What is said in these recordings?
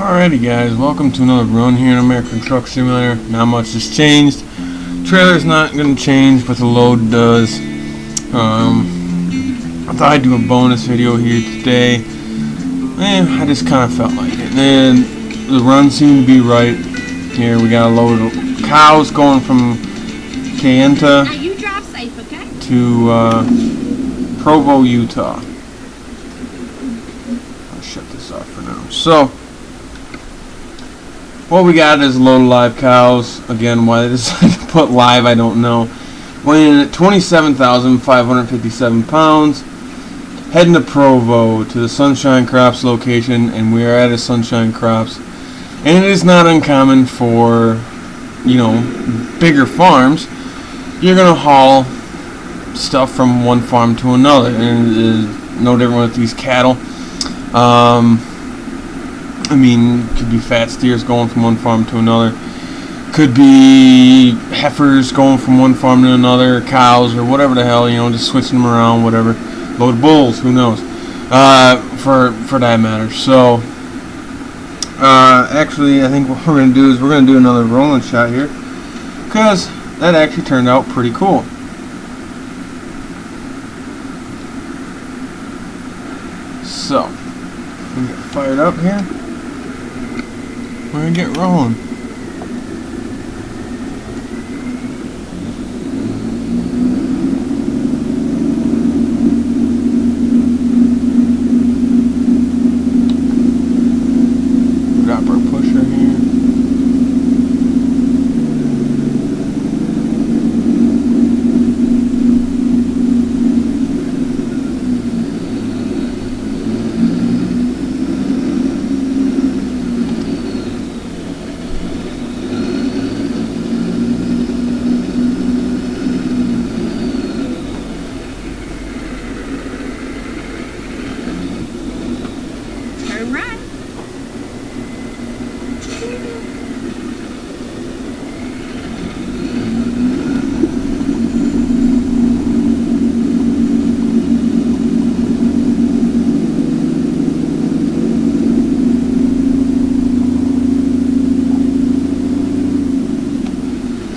Alrighty guys, welcome to another run here in American Truck Simulator. Not much has changed. Trailer's not going to change, but the load does. I thought I'd do a bonus video here today. I just kind of felt like it. And the run seemed to be right. Here we got a load of cows going from Kayenta to Provo, Utah. I'll shut this off for now. So, what we got is a load of live cows. Again, why they decided to put live, I don't know. Weighing in at 27,557 pounds. Heading to Provo to the Sunshine Crops location, and we are at a Sunshine Crops. And it is not uncommon for, bigger farms. You're going to haul stuff from one farm to another, and it's no different with these cattle. Could be fat steers going from one farm to another. Could be heifers going from one farm to another, cows, or whatever the hell, just switching them around, whatever. Load of bulls, who knows, for that matter. So, actually, I think what we're going to do is we're going to do another rolling shot here, because that actually turned out pretty cool. So, we get fired up here. We're going to get rolling. Drop our pusher here.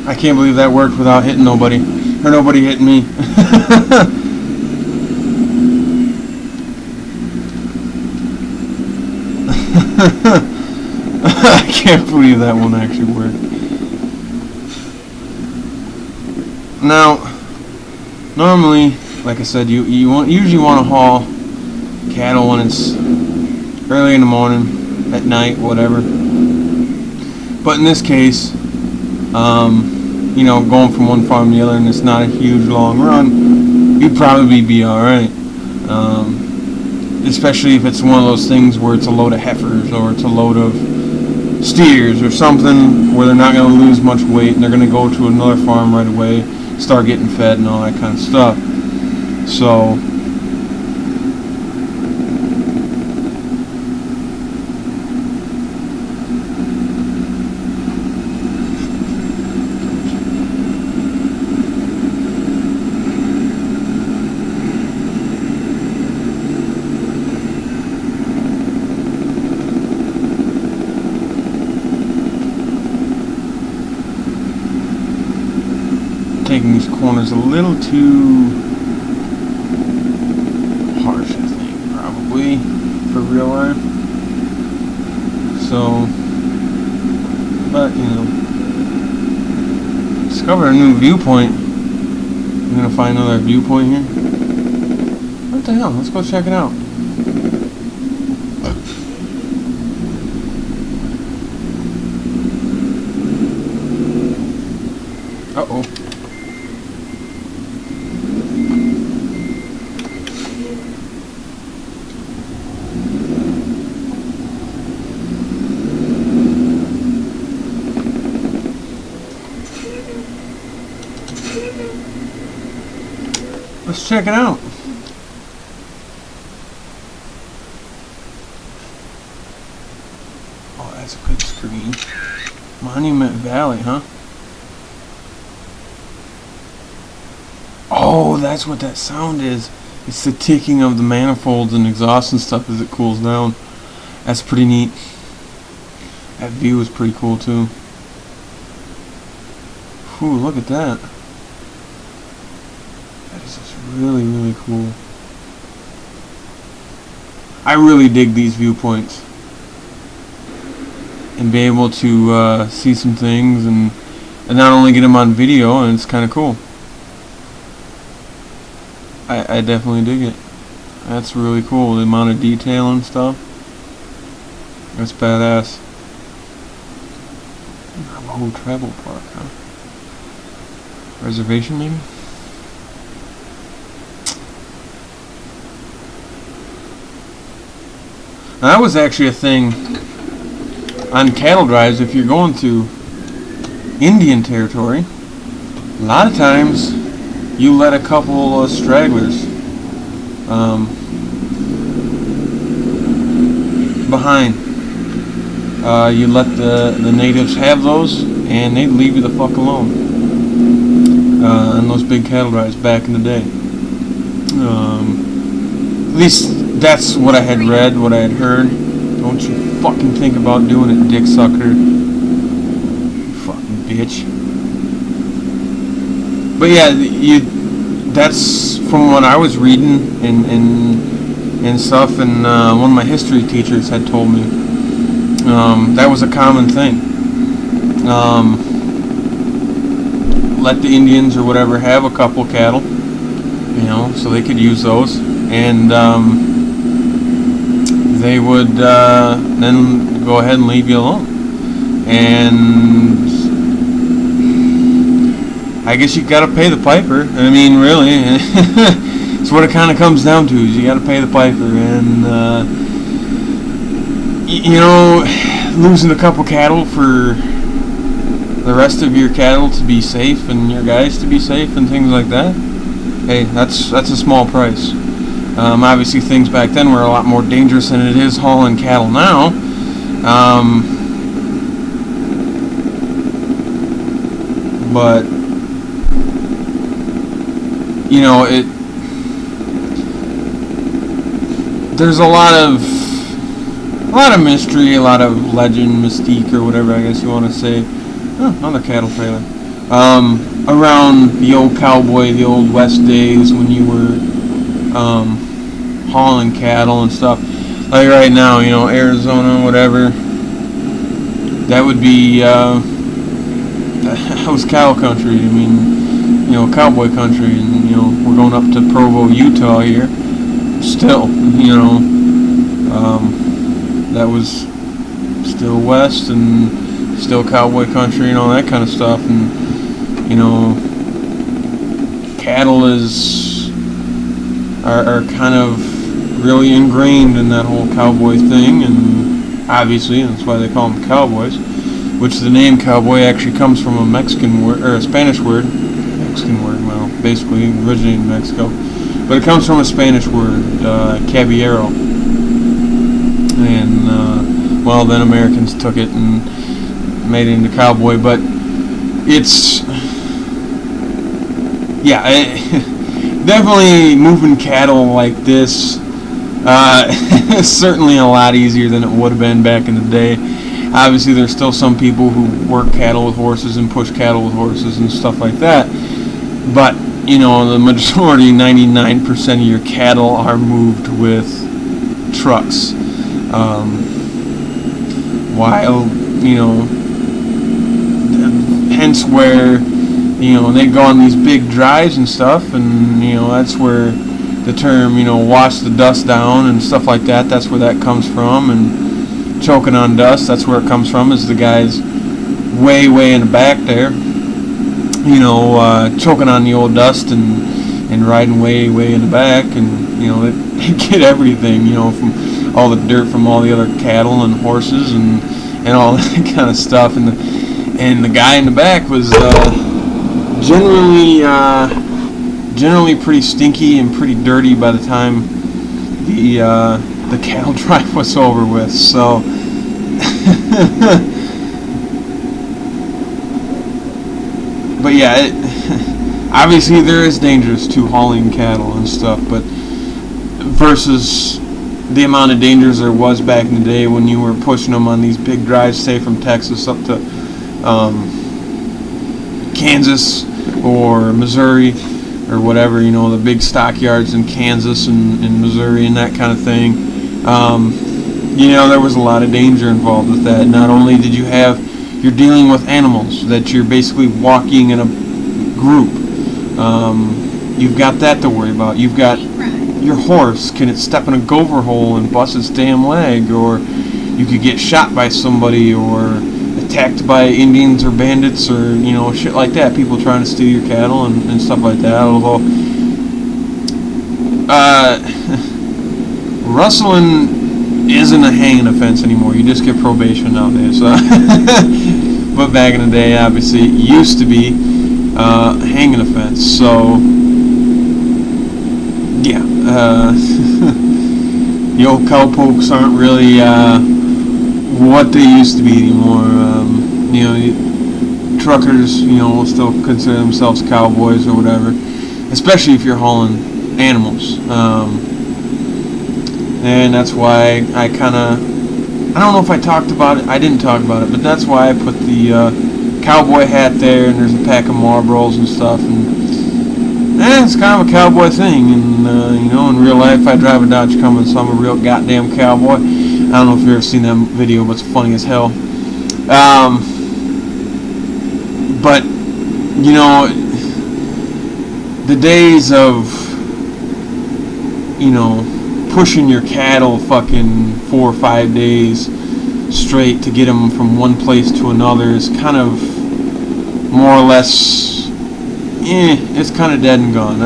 I can't believe that worked without hitting nobody, or nobody hitting me. I can't believe that one actually worked. Now, normally, like I said, you usually want to haul cattle when it's early in the morning, at night, whatever. But in this case, going from one farm to the other, and it's not a huge long run, you'd probably be alright. Especially if it's one of those things where it's a load of heifers, or it's a load of steers, or something where they're not going to lose much weight, and they're going to go to another farm right away, start getting fed and all that kind of stuff. So, taking these corners a little too harsh, I think, probably, for real life. So, but, discover a new viewpoint. I'm going to find another viewpoint here. What the hell? Let's go check it out. Uh-oh. Let's check it out. Oh, that's a good screen. Monument Valley, huh? Oh, that's what that sound is. It's the ticking of the manifolds and exhaust and stuff as it cools down. That's pretty neat. That view is pretty cool too. Ooh, look at that. That is just really, really cool. I really dig these viewpoints. And be able to see some things and not only get them on video, and it's kind of cool. I definitely dig it. That's really cool. The amount of detail and stuff. That's badass. Navajo Travel Park, huh? Reservation, maybe? Now, that was actually a thing on cattle drives. If you're going to Indian territory, a lot of times you let a couple of stragglers behind. You let the natives have those, and they'd leave you the fuck alone on those big cattle drives back in the day. At least that's what I had read, what I had heard. Don't you fucking think about doing it, dick sucker. You fucking bitch. But yeah, that's from what I was reading and stuff, and one of my history teachers had told me that was a common thing. Let the Indians or whatever have a couple cattle, so they could use those, and they would then go ahead and leave you alone. And I guess you gotta pay the piper. I mean, really, it's what it kind of comes down to, is you gotta pay the piper. And losing a couple cattle for the rest of your cattle to be safe and your guys to be safe and things like that, hey, that's a small price. Obviously things back then were a lot more dangerous than it is hauling cattle now. But there's a lot of mystery, a lot of legend, mystique, or whatever I guess you want to say. Oh, another cattle trailer. Around the old cowboy, the old West days when you were hauling cattle and stuff. Like right now, Arizona, whatever. That would be that was cow country. I mean, cowboy country, and we're going up to Provo, Utah here. Still, that was still west and still cowboy country and all that kind of stuff. And cattle are kind of really ingrained in that whole cowboy thing, and obviously that's why they call them cowboys, which the name cowboy actually comes from a Mexican word, or a Spanish word. Mexican word, well, basically originated in Mexico, but it comes from a Spanish word, caballero, and then Americans took it and made it into cowboy. But it's definitely moving cattle like this is certainly a lot easier than it would have been back in the day. Obviously there's still some people who work cattle with horses and push cattle with horses and stuff like that, but the majority, 99% of your cattle are moved with trucks. Hence where they go on these big drives and stuff, and that's where the term wash the dust down and stuff like that, that's where that comes from. And choking on dust, that's where it comes from, is the guys way in the back there, choking on the old dust and riding way in the back, and they get everything, from all the dirt from all the other cattle and horses and all that kind of stuff. And the guy in the back was generally pretty stinky and pretty dirty by the time the cattle drive was over with. So but yeah, obviously there is dangers to hauling cattle and stuff, but versus the amount of dangers there was back in the day when you were pushing them on these big drives, say from Texas up to Kansas or Missouri or whatever, you know, the big stockyards in Kansas and Missouri and that kind of thing. You know, there was a lot of danger involved with that. Not only did you have, you're dealing with animals that you're basically walking in a group. You've got that to worry about. You've got your horse. Can it step in a gopher hole and bust its damn leg? Or you could get shot by somebody or attacked by Indians or bandits or, you know, shit like that. People trying to steal your cattle and stuff like that. Although, rustling isn't a hanging offense anymore. You just get probation nowadays. So but back in the day, obviously, it used to be a hanging offense. So, yeah. The old cowpokes aren't really what they used to be anymore. You know, truckers, you know, will still consider themselves cowboys or whatever, especially if you're hauling animals. And that's why I kind of, I don't know if I talked about it, I didn't talk about it, but that's why I put the cowboy hat there, and there's a pack of Marlboros and stuff, and it's kind of a cowboy thing. And you know, in real life I drive a Dodge Cummins, so I'm a real goddamn cowboy. I don't know if you've ever seen that video, but it's funny as hell. But, you know, the days of, you know, pushing your cattle fucking 4 or 5 days straight to get them from one place to another is kind of more or less, it's kind of dead and gone.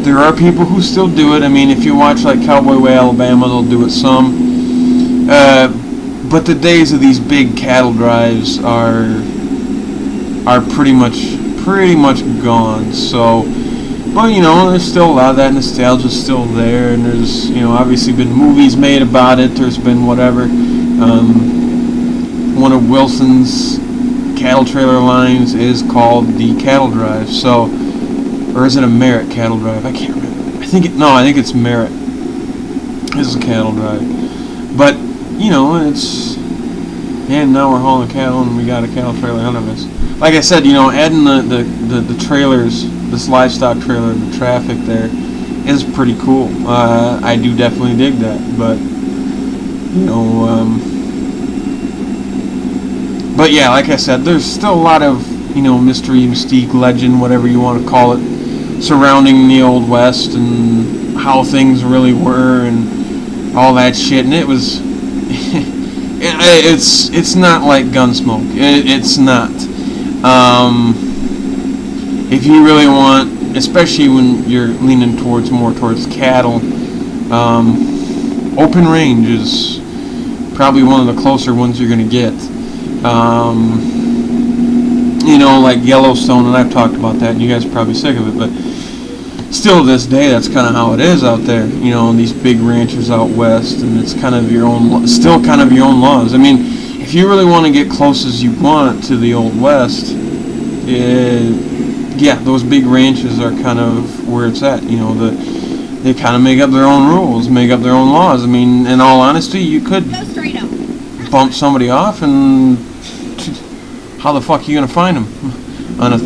There are people who still do it. I mean, if you watch like Cowboy Way Alabama, they'll do it some. But the days of these big cattle drives are pretty much gone. So, but you know, there's still a lot of that nostalgia still there, and there's, you know, obviously been movies made about it. There's been whatever. One of Wilson's cattle trailer lines is called the Cattle Drive. So, or is it a Merritt Cattle Drive? I can't remember. I think it's Merritt. This is a cattle drive. But, you know, it's, and now we're hauling cattle and we got a cattle trailer out of us. Like I said, you know, adding the trailers, this livestock trailer, the traffic there is pretty cool. I do definitely dig that. But, you know, but yeah, like I said, there's still a lot of, you know, mystery, mystique, legend, whatever you want to call it, surrounding the Old West and how things really were and all that shit. And it was, it's not like Gunsmoke. It's not. If you really want, especially when you're leaning more towards cattle, open range is probably one of the closer ones you're going to get. You know, like Yellowstone, and I've talked about that, and you guys are probably sick of it, but still to this day, that's kind of how it is out there. You know, these big ranches out west, and it's kind of your own, still kind of your own laws. I mean, if you really want to get close as you want to the Old West, yeah, those big ranches are kind of where it's at. You know, they kind of make up their own rules, make up their own laws. I mean, in all honesty, you could bump somebody off, and how the fuck are you going to find them on a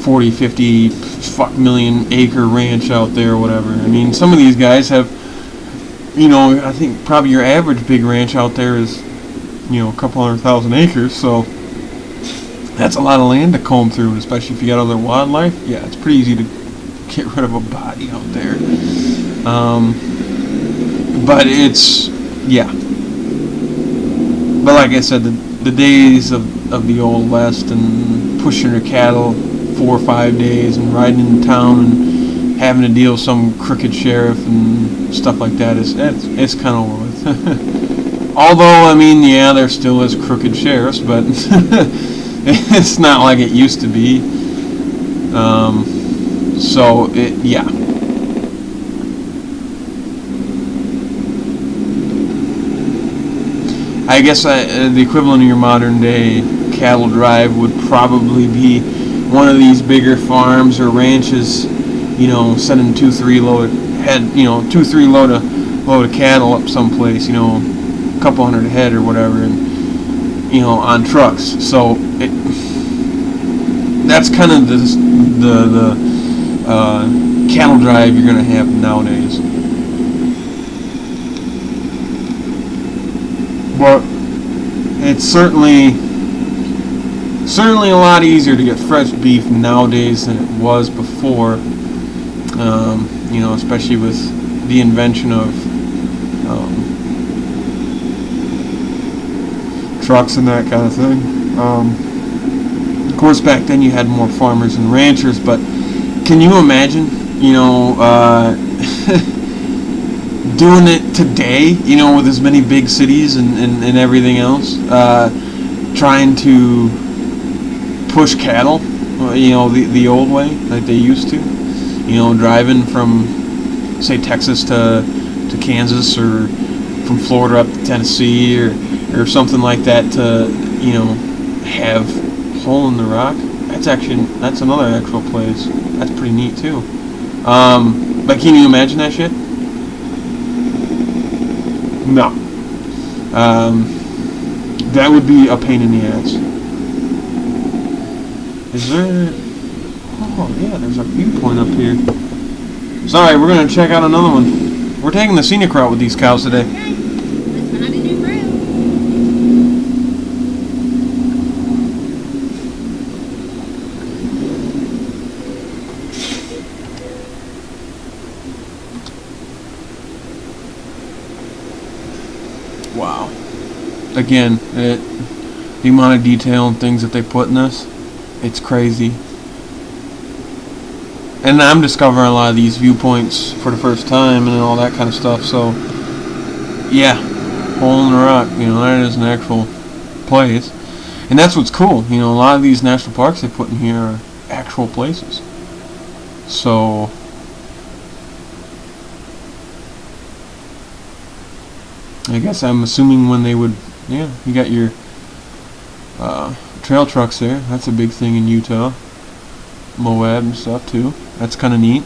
40, 50 million acre ranch out there or whatever? I mean, some of these guys have, you know, I think probably your average big ranch out there is, you know, a couple 100,000 acres, so that's a lot of land to comb through, and especially if you got other wildlife. Yeah, it's pretty easy to get rid of a body out there. But it's, yeah. But like I said, the days of the Old West and pushing your cattle 4 or 5 days and riding into town and having to deal with some crooked sheriff and stuff like that it's kind of over with. Although, I mean, yeah, there still is crooked sheriffs, but it's not like it used to be. So, yeah. I guess the equivalent of your modern day cattle drive would probably be one of these bigger farms or ranches, you know, sending 2-3 load had, you know, 2-3 load of cattle up someplace, you know, a couple hundred head or whatever, and, you know, on trucks. So that's kind of the cattle drive you're gonna have nowadays. But it's certainly a lot easier to get fresh beef nowadays than it was before. You know, especially with the invention of trucks and that kind of thing. Of course, back then you had more farmers and ranchers, but can you imagine, you know, doing it today, you know, with as many big cities and everything else, trying to push cattle, you know, the old way, like they used to, you know, driving from, say, Texas to Kansas, or from Florida up to Tennessee, or something like that, to, you know, have Hole in the Rock. That's another actual place. That's pretty neat too. But can you imagine that shit? No. That would be a pain in the ass. Is there... Oh, yeah, there's a viewpoint up here. Sorry, we're going to check out another one. We're taking the scenic route with these cows today. Okay, let's find a new route. Wow. Again, the amount of detail and things that they put in this, it's crazy. And I'm discovering a lot of these viewpoints for the first time and all that kind of stuff. So, yeah, Hole in the Rock, you know, that is an actual place. And that's what's cool. You know, a lot of these national parks they put in here are actual places. So, I guess I'm assuming when they would, yeah, you got your trail trucks there. That's a big thing in Utah. Moab and stuff too. That's kind of neat.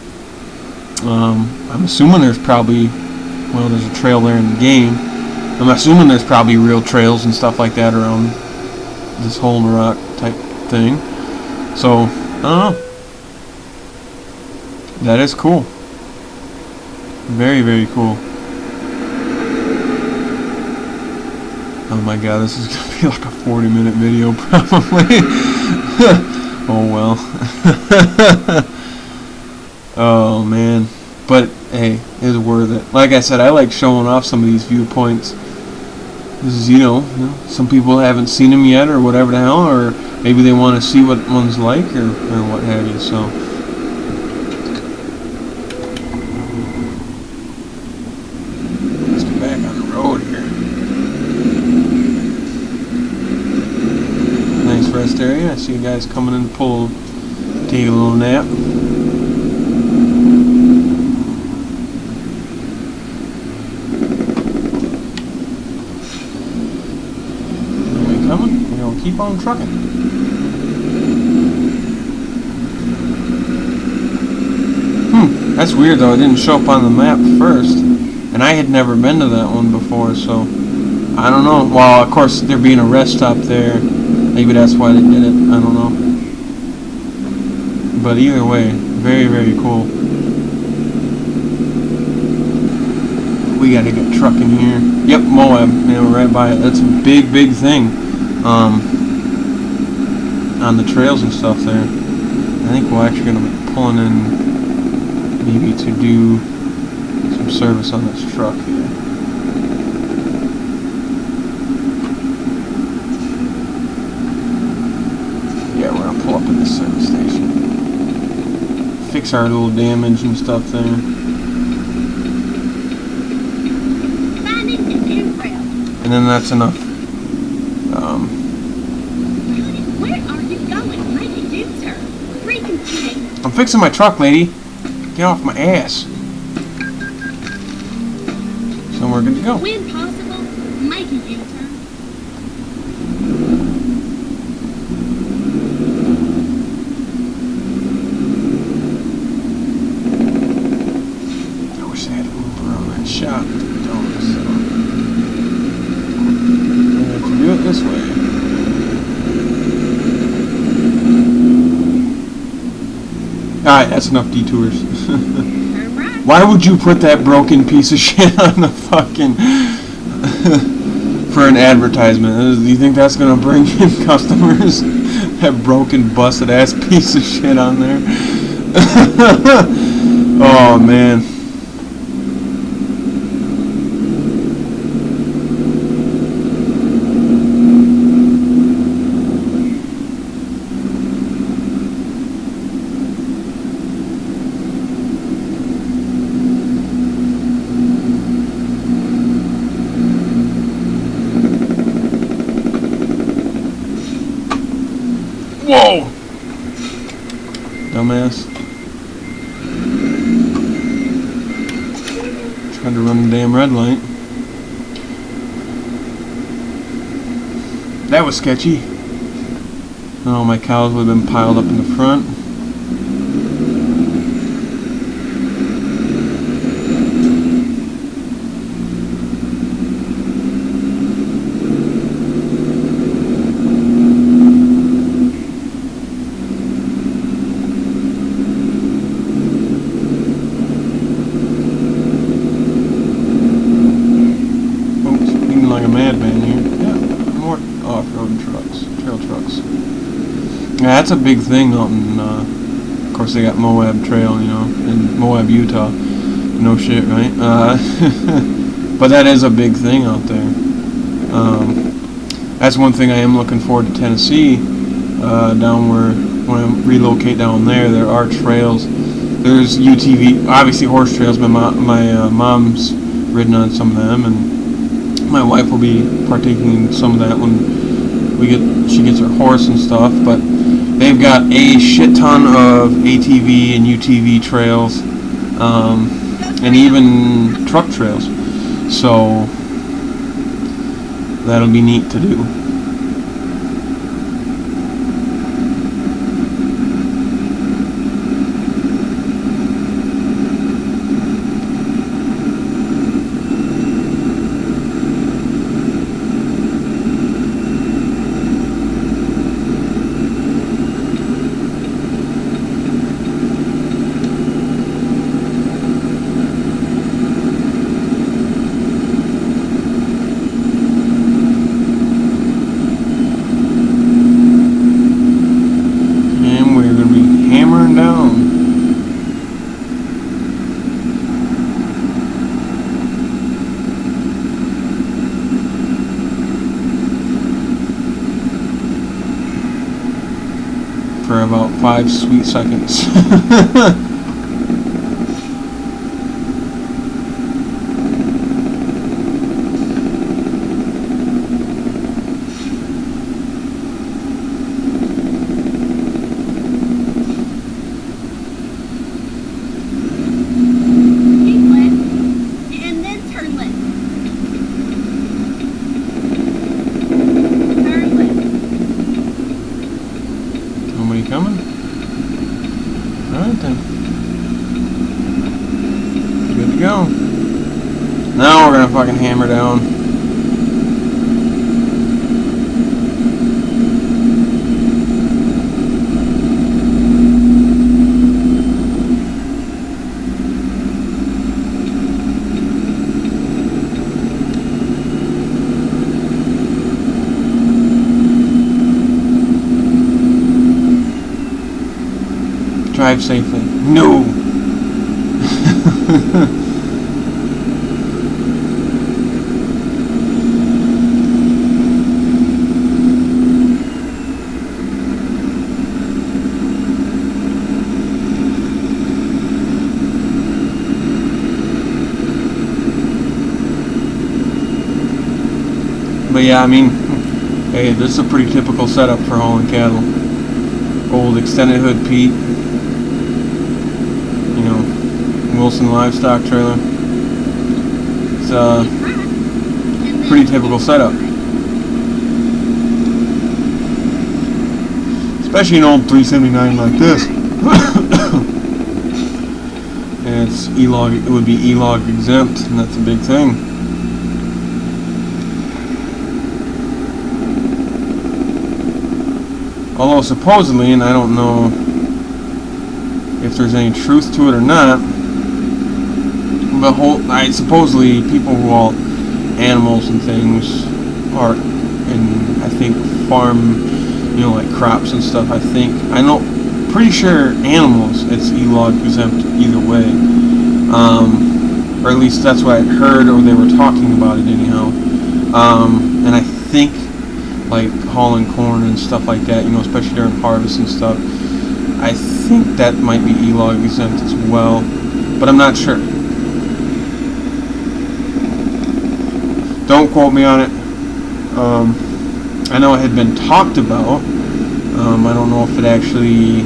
I'm assuming there's probably, well, there's a trail there in the game. I'm assuming there's probably real trails and stuff like that around this Hole in the Rock type thing. So, I don't know. That is cool. Very, very cool. Oh my god, this is going to be like a 40-minute video probably. Oh well. Oh man. But hey, it's worth it. Like I said, I like showing off some of these viewpoints. This is, you know, some people haven't seen them yet or whatever the hell, or maybe they want to see what one's like, or what have you, so. Let's get back on the road here. Nice rest area. I see you guys coming in to take a little nap. Keep on trucking. That's weird though, it didn't show up on the map first, and I had never been to that one before, so I don't know. Well, of course, there being a rest stop there, maybe that's why they did it, I don't know. But either way, very, very cool. We gotta get trucking here. Yep, Moab, we're right by it. That's a big, big thing. On the trails and stuff there. I think we're actually going to be pulling in maybe to do some service on this truck here. Yeah, we're going to pull up in the service station. Fix our little damage and stuff there. And then that's enough. I'm fixing my truck, lady. Get off my ass. So we're good to go. When possible, make a U-turn. I Alright, that's enough detours. Turn right. Why would you put that broken piece of shit on the fucking... for an advertisement? Do you think that's gonna bring in customers? That broken, busted ass piece of shit on there. Oh man. Whoa! Dumbass. Tried to run the damn red light. That was sketchy. Oh, my cows would have been piled up in the front. Like a madman here. Yeah, more off-road trucks, trail trucks. Yeah, that's a big thing out in, of course they got Moab Trail, you know, in Moab, Utah. No shit, right? But that is a big thing out there. That's one thing I am looking forward to Tennessee, down where, when I relocate down there are trails. There's UTV, obviously horse trails, but my mom's ridden on some of them, and my wife will be partaking in some of that when she gets her horse and stuff. But they've got a shit ton of ATV and UTV trails, and even truck trails. So that'll be neat to do. For about 5 sweet seconds. Coming? Alright then. Good to go. Now we're gonna fucking hammer down. Drive safely. No! But yeah, I mean, hey, this is a pretty typical setup for hauling cattle. Old extended hood Pete. Wilson livestock trailer. It's a pretty typical setup, especially an old 379 like this. And it's E-log. It would be E-log exempt, and that's a big thing. Although supposedly, and I don't know if there's any truth to it or not. But supposedly people who haul animals and things are, and I think farm, like crops and stuff. I know, pretty sure animals it's e-log exempt either way, or at least that's what I heard, or they were talking about it anyhow. And I think like hauling corn and stuff like that, especially during harvest and stuff, I think that might be e-log exempt as well, but I'm not sure. Don't quote me on it. I know it had been talked about. I don't know if it actually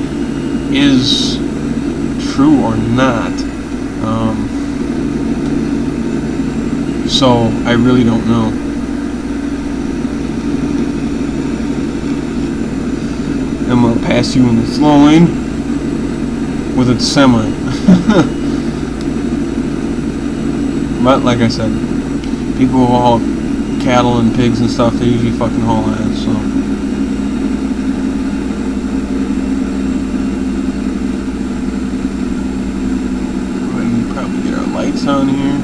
is true or not. So I really don't know. I'm gonna pass you in the slow lane with a semi. But like I said, people who haul cattle and pigs and stuff, they usually fucking haul ass, so. Go ahead and probably get our lights on here.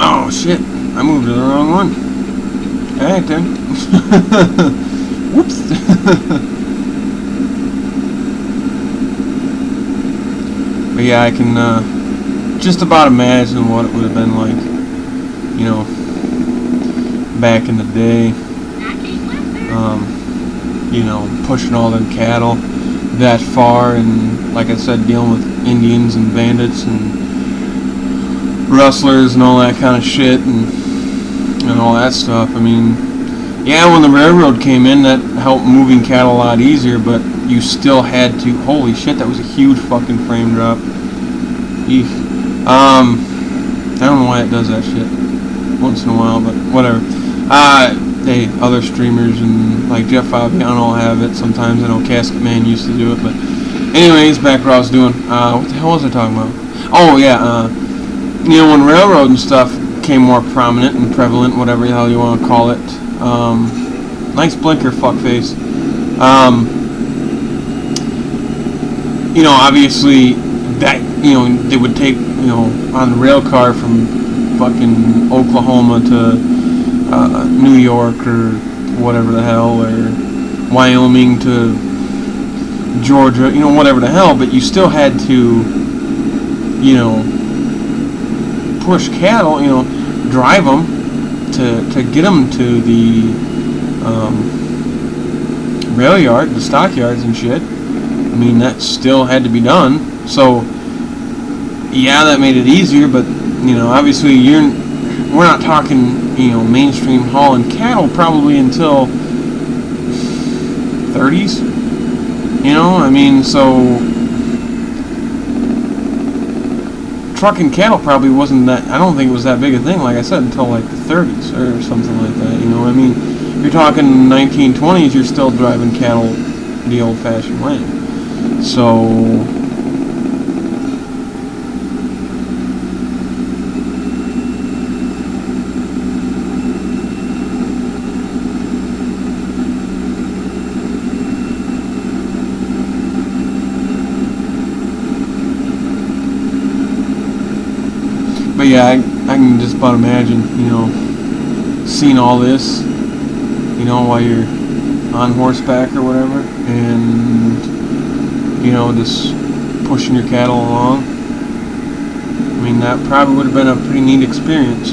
Oh shit, I moved to the wrong one. Alright then. Whoops. But yeah, I can just about imagine what it would have been like, back in the day. Pushing all them cattle that far, and like I said, dealing with Indians and bandits and rustlers and all that kind of shit and all that stuff. I mean, yeah, when the railroad came in, that helped moving cattle a lot easier, but you still had to. Holy shit, that was a huge fucking frame drop. Eef. I don't know why it does that shit once in a while, but whatever. Hey, other streamers and like Jeff Fabiano have it sometimes. I know Casket Man used to do it, but anyways, back where I was doing. What the hell was I talking about? Oh yeah, when railroad and stuff became more prominent and prevalent, whatever the hell you want to call it. Nice blinker, fuckface. Obviously that, they would take, on the rail car from fucking Oklahoma to New York or whatever the hell, or Wyoming to Georgia, whatever the hell, but you still had to, push cattle, drive them to get them to the rail yard, the stockyards and shit. I mean, that still had to be done. So, yeah, that made it easier, but, obviously we're not talking, mainstream hauling cattle probably until 30s. I mean, so trucking cattle probably wasn't that, I don't think it was that big a thing, like I said, until like the 30s or something like that. I mean, you're talking 1920s, you're still driving cattle the old-fashioned way. So, but yeah, I can just about imagine, seeing all this, while you're on horseback or whatever, and, just pushing your cattle along. I mean, that probably would have been a pretty neat experience.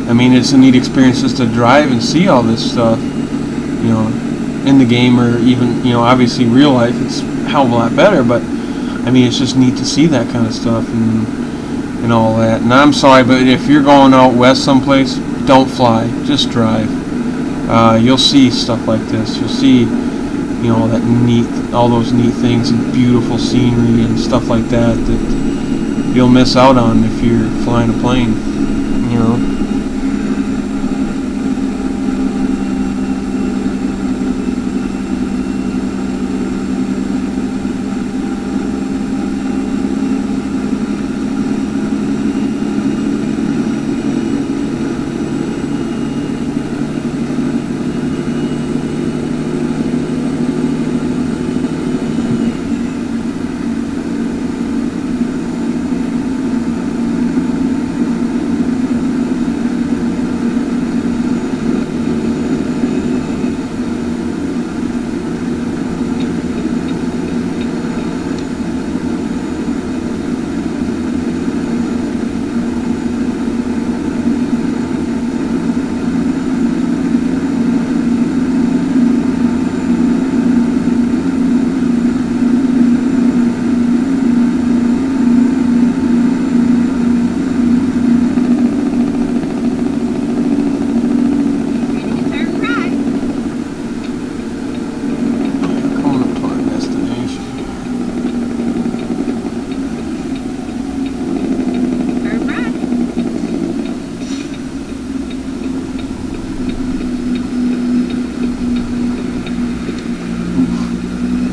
I mean, it's a neat experience just to drive and see all this stuff, in the game, or even, obviously real life, it's a hell of a lot better, but, I mean, it's just neat to see that kind of stuff, and all that. And I'm sorry, but if you're going out west someplace, don't fly, just drive. You'll see stuff like this. You'll see, all those neat things and beautiful scenery and stuff like that you'll miss out on if you're flying a plane,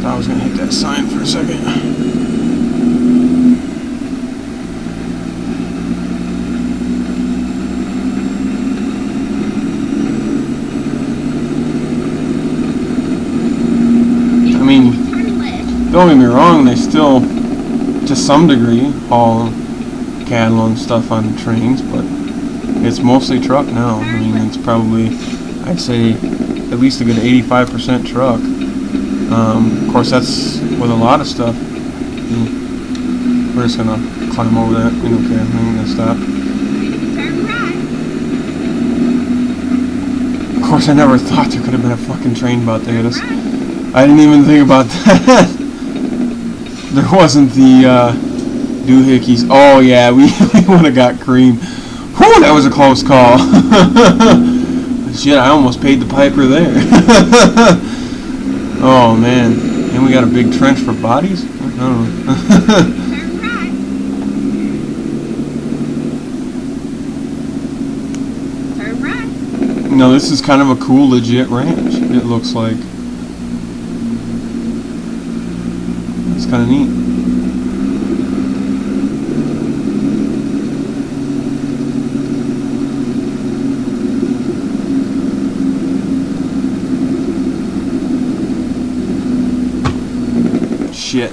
Thought I was gonna hit that sign for a second. I mean, don't get me wrong, they still, to some degree, haul cattle and stuff on trains, but it's mostly truck now. I mean, it's probably, I'd say, at least a good 85% truck. Of course, that's with a lot of stuff. We're just gonna climb over that. We don't care. I'm gonna stop. Of course, I never thought there could have been a fucking train about there. I didn't even think about that. There wasn't the doohickeys. Oh yeah, we would have got cream. Whew, that was a close call. Shit, I almost paid the piper there. Oh man, and we got a big trench for bodies? I don't know. Turn right. No, this is kind of a cool, legit ranch, it looks like. It's kind of neat. Shit.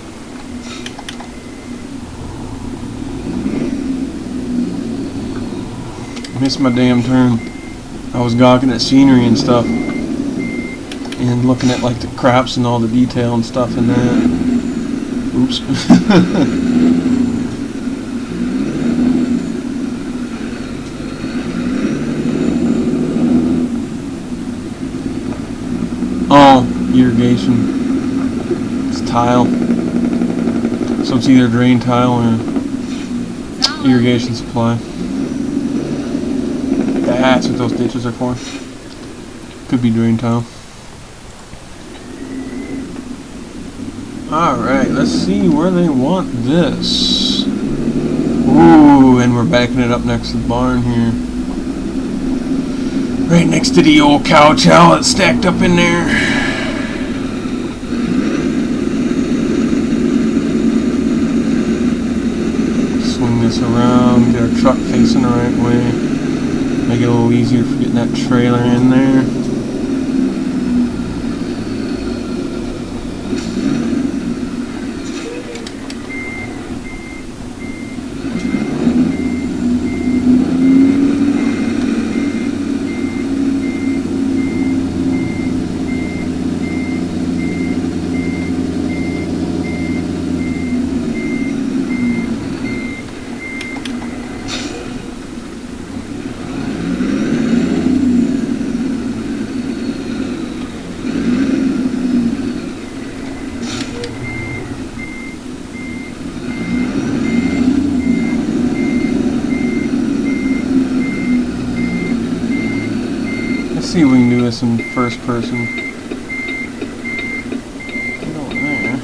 Missed my damn turn. I was gawking at scenery and stuff and looking at like the crops and all the detail and stuff in that. Oops. Oh, irrigation. It's tile. So it's either drain tile or irrigation supply. That's what those ditches are for. Could be drain tile. Alright, let's see where they want this. Ooh, and we're backing it up next to the barn here. Right next to the old cow chow that's stacked up in there. Swing this around, get our truck facing the right way. Make it a little easier for getting that trailer in there. See if we can do this in first person. Get over there.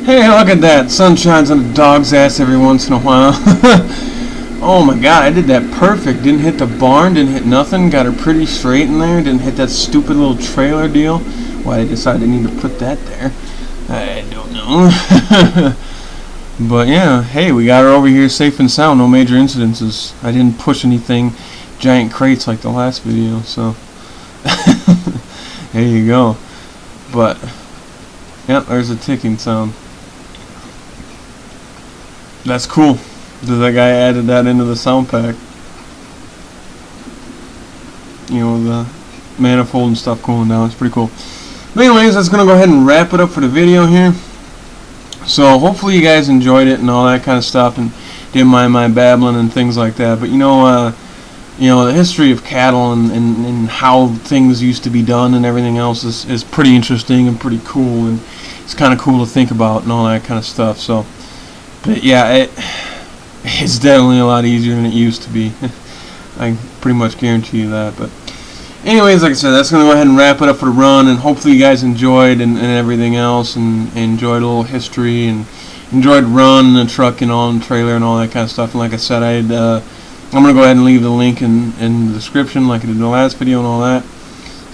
Hey, look at that. Sun shines on a dog's ass every once in a while. Oh my god, I did that perfect. Didn't hit the barn, didn't hit nothing. Got her pretty straight in there. Didn't hit that stupid little trailer deal. Why they decided they need to put that there, I don't know. But yeah, hey, we got her over here safe and sound. No major incidences. I didn't push anything, giant crates like the last video, so there you go. But yep, there's a ticking sound. That's cool. That guy added that into the sound pack. You know, the manifold and stuff cooling down. It's pretty cool. But anyways, that's going to go ahead and wrap it up for the video here. So hopefully you guys enjoyed it and all that kind of stuff, and didn't mind my babbling and things like that. But the history of cattle and how things used to be done and everything else is pretty interesting and pretty cool, and it's kind of cool to think about and all that kind of stuff. So, but yeah, it's definitely a lot easier than it used to be. I pretty much guarantee you that. But anyways, like I said, that's going to go ahead and wrap it up for the run, and hopefully you guys enjoyed and everything else, and enjoyed a little history, and enjoyed running the truck and all, and trailer and all that kind of stuff. And like I said, I'm going to go ahead and leave the link in the description like I did in the last video and all that.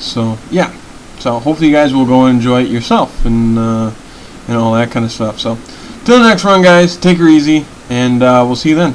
So yeah, so hopefully you guys will go and enjoy it yourself, and all that kind of stuff. So till the next run, guys, take her easy, and we'll see you then.